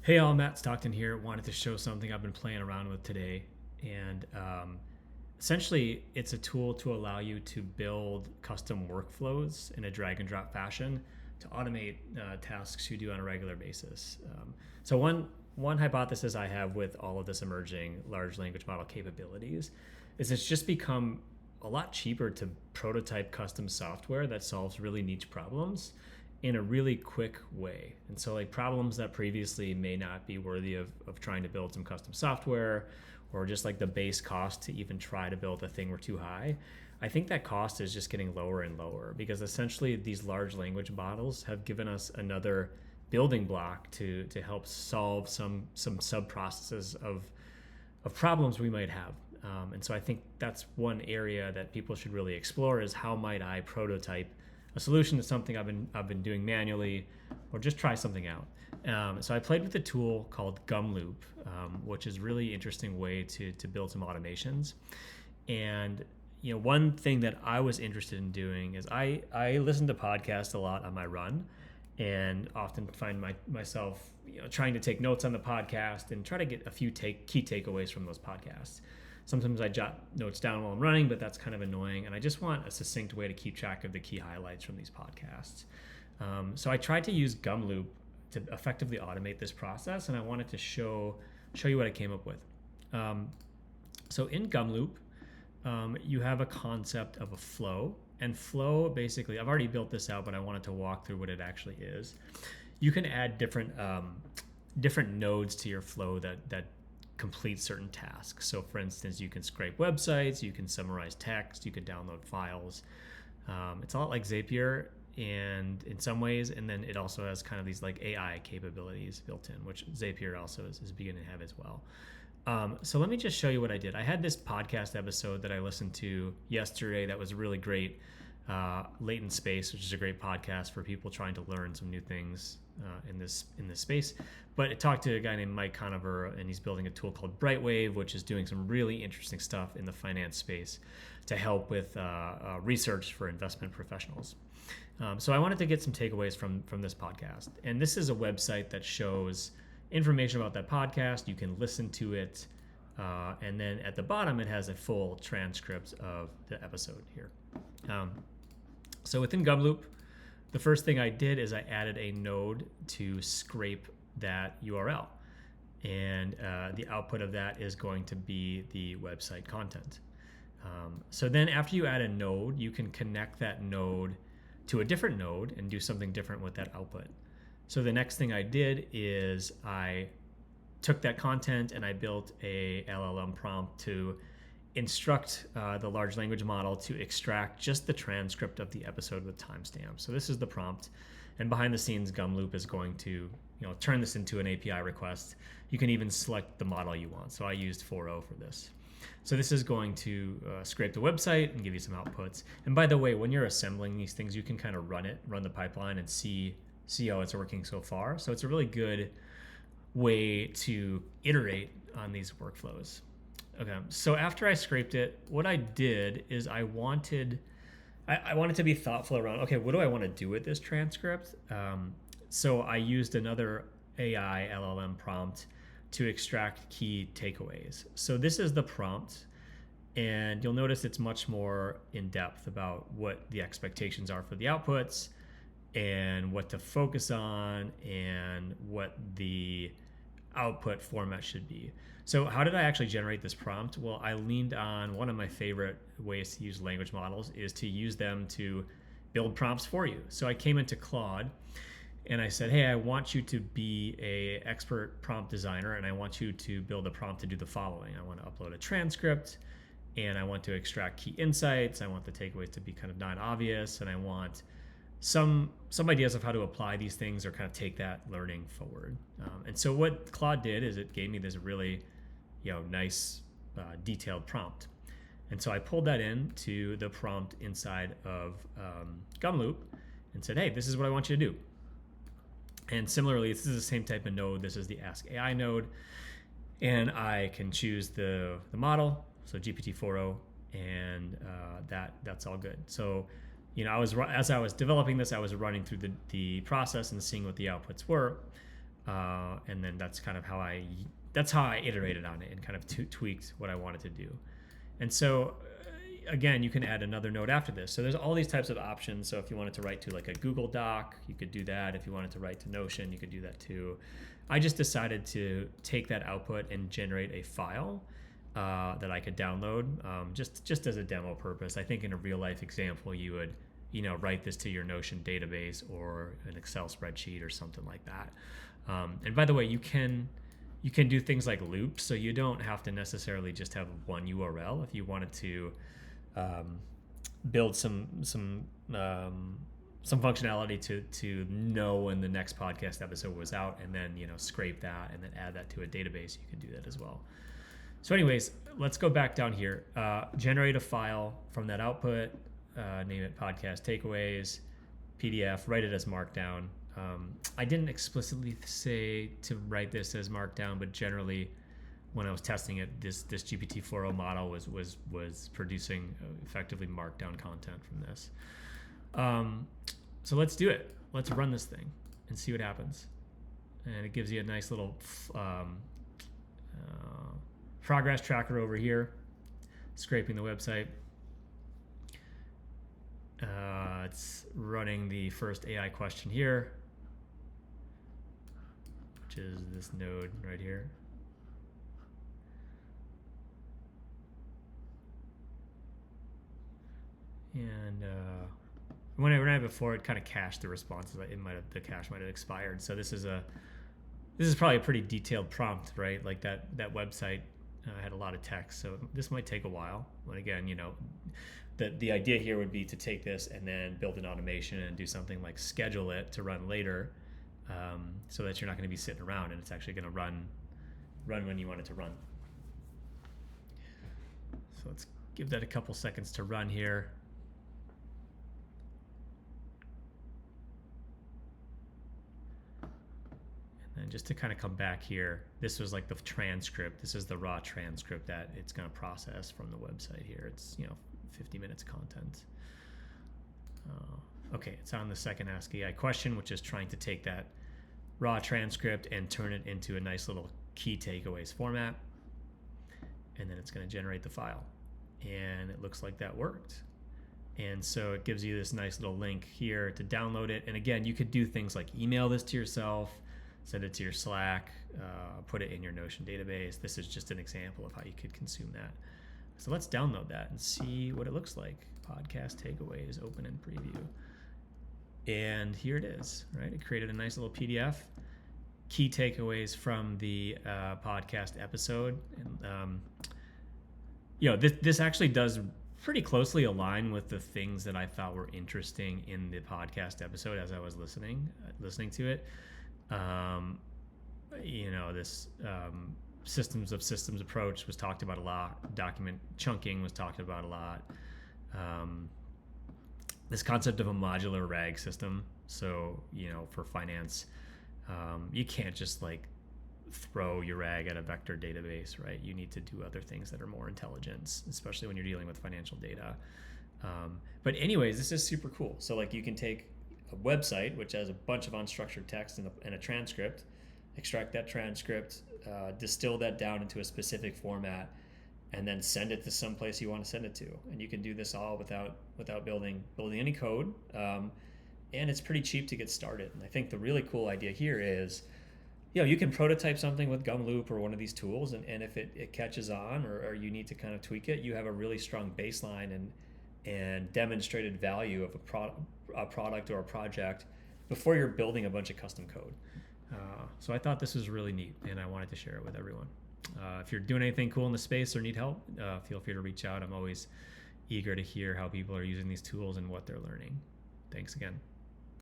Hey all, Matt Stockton here. Wanted to show something I've been playing around with today. And essentially, it's a tool to allow you to build custom workflows in a drag and drop fashion to automate tasks you do on a regular basis. So one hypothesis I have with all of this emerging large language model capabilities is it's just become a lot cheaper to prototype custom software that solves really niche problems in a really quick way. And so like problems that previously may not be worthy of trying to build some custom software, or just like the base cost to even try to build a thing were too high. I think that cost is just getting lower and lower because essentially these large language models have given us another building block to help solve some sub processes of problems we might have. And so I think that's one area that people should really explore is how might I prototype a solution to something I've been doing manually, or just try something out. So I played with a tool called Gumloop, which is a really interesting way to build some automations. And one thing that I was interested in doing is I listen to podcasts a lot on my run, and often find myself trying to take notes on the podcast and try to get a few key takeaways from those podcasts. Sometimes I jot notes down while I'm running, but that's kind of annoying. And I just want a succinct way to keep track of the key highlights from these podcasts. So I tried to use Gumloop to effectively automate this process, and I wanted to show you what I came up with. So in Gumloop, you have a concept of a flow. And flow, basically, I've already built this out, but I wanted to walk through what it actually is. You can add different nodes to your flow that complete certain tasks. So for instance, you can scrape websites, you can summarize text, you can download files. It's a lot like Zapier and in some ways, and then it also has kind of these like AI capabilities built in, which Zapier also is beginning to have as well. So let me just show you what I did. I had this podcast episode that I listened to yesterday that was really great. Latent Space, which is a great podcast for people trying to learn some new things in this space. But it talked to a guy named Mike Conover, and he's building a tool called Brightwave, which is doing some really interesting stuff in the finance space to help with research for investment professionals. So I wanted to get some takeaways from this podcast. And this is a website that shows information about that podcast. You can listen to it. And then at the bottom, it has a full transcript of the episode here. So within Gumloop, the first thing I did is I added a node to scrape that URL. And the output of that is going to be the website content. So then after you add a node, you can connect that node to a different node and do something different with that output. So the next thing I did is I took that content and I built a LLM prompt to instruct the large language model to extract just the transcript of the episode with timestamps. So this is the prompt, and behind the scenes, Gumloop is going to turn this into an API request. You can even select the model you want. So I used 4.0 for this. So this is going to scrape the website and give you some outputs. And by the way, when you're assembling these things, you can kind of run the pipeline and see how it's working so far. So it's a really good way to iterate on these workflows. Okay, so after I scraped it, what I did is I wanted to be thoughtful around, okay, what do I want to do with this transcript? So I used another AI LLM prompt to extract key takeaways. So this is the prompt, and you'll notice it's much more in depth about what the expectations are for the outputs and what to focus on and what the output format should be. So how did I actually generate this prompt? Well, I leaned on one of my favorite ways to use language models is to use them to build prompts for you. So I came into Claude and I said, hey, I want you to be an expert prompt designer, and I want you to build a prompt to do the following. I want to upload a transcript, and I want to extract key insights. I want the takeaways to be kind of non-obvious, and I want some ideas of how to apply these things or kind of take that learning forward. And so what Claude did is it gave me this really nice detailed prompt. And so I pulled that into the prompt inside of Gumloop and said, hey, this is what I want you to do. And similarly, this is the same type of node. This is the Ask AI node. And I can choose the model, so GPT-4o, and that's all good. So as I was developing this, I was running through the process and seeing what the outputs were. And then that's kind of that's how I iterated on it and kind of tweaked what I wanted to do. And so again, you can add another node after this. So there's all these types of options. So if you wanted to write to like a Google Doc, you could do that. If you wanted to write to Notion, you could do that too. I just decided to take that output and generate a file that I could download, just as a demo purpose. I think in a real life example, you would, write this to your Notion database or an Excel spreadsheet or something like that. And by the way, you can do things like loops, so you don't have to necessarily just have one URL. If you wanted to build some functionality to know when the next podcast episode was out, and then scrape that and then add that to a database, you can do that as well. So anyways, let's go back down here. Generate a file from that output, name it podcast takeaways, PDF, write it as Markdown. I didn't explicitly say to write this as Markdown, but generally when I was testing it, this GPT-4o model was producing effectively Markdown content from this. So let's do it. Let's run this thing and see what happens. And it gives you a nice little progress tracker over here, scraping the website. It's running the first AI question here, which is this node right here. And when I ran it before, it kind of cached the responses. The cache might have expired. So this is probably a pretty detailed prompt, right? Like that website had a lot of text, so this might take a while. But again, the idea here would be to take this and then build an automation and do something like schedule it to run later, so that you're not going to be sitting around and it's actually going to run when you want it to run. So let's give that a couple seconds to run here. And just to kind of come back here, this was like the transcript. This is the raw transcript that it's going to process from the website here. It's 50 minutes of content. Okay, it's on the second Ask AI question, which is trying to take that raw transcript and turn it into a nice little key takeaways format. And then it's going to generate the file. And it looks like that worked. And so it gives you this nice little link here to download it. And again, you could do things like email this to yourself, send it to your Slack, put it in your Notion database. This is just an example of how you could consume that. So let's download that and see what it looks like. Podcast takeaways, open and preview. And here it is, right? It created a nice little PDF. Key takeaways from the podcast episode. And, this actually does pretty closely align with the things that I thought were interesting in the podcast episode as I was listening to it. This systems of systems approach was talked about a lot. Document chunking was talked about a lot. This concept of a modular RAG system. So, for finance, you can't just like throw your RAG at a vector database, right? You need to do other things that are more intelligent, especially when you're dealing with financial data. But anyways, this is super cool. So like you can take a website, which has a bunch of unstructured text and a transcript, extract that transcript, distill that down into a specific format, and then send it to some place you want to send it to. And you can do this all without building any code. And it's pretty cheap to get started. And I think the really cool idea here is, you can prototype something with Gumloop or one of these tools, and if it catches on or you need to kind of tweak it, you have a really strong baseline and demonstrated value of a product or a project before you're building a bunch of custom code. So I thought this was really neat, and I wanted to share it with everyone. If you're doing anything cool in the space or need help, feel free to reach out. I'm always eager to hear how people are using these tools and what they're learning. Thanks again.